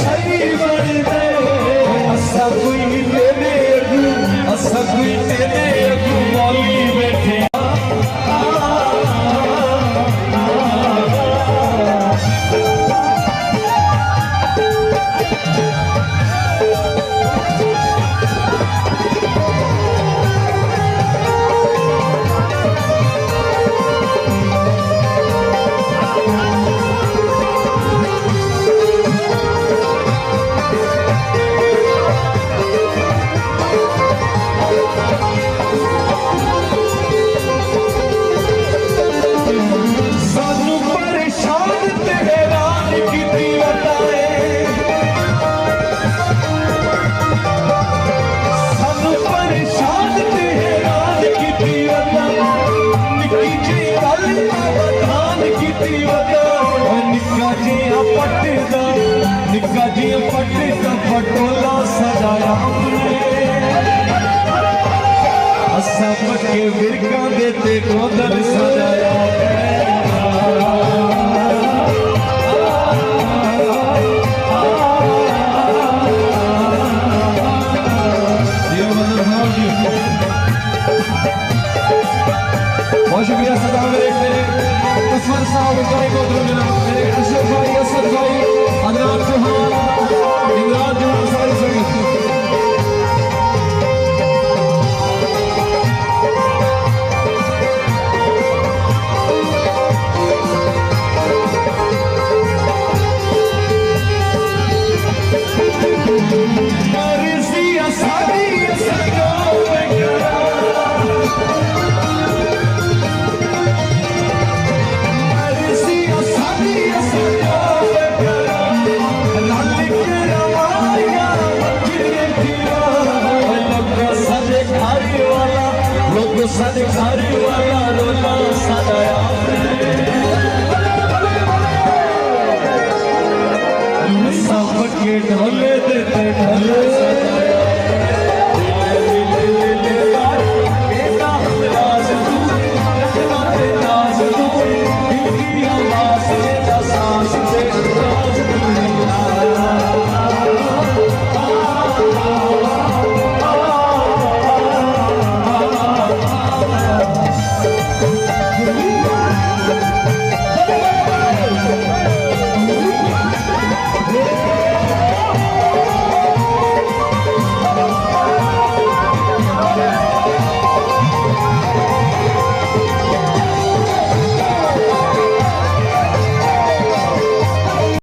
शाही बनते असा कोई तेरे अगू मौली बैठे निक्का जी पट्टा पटोला सजाया असा पक्के बिरका देते गोदल सजाया बहुत शुक्रिया सदा मेरे तस्वर साहब मेरे अशरफ भाई असद भाई अनाज चौहान इमरान चौहान सारी संगत सारे वाला रोला सजाया सब के ढोले देते ढोले सजाया सांस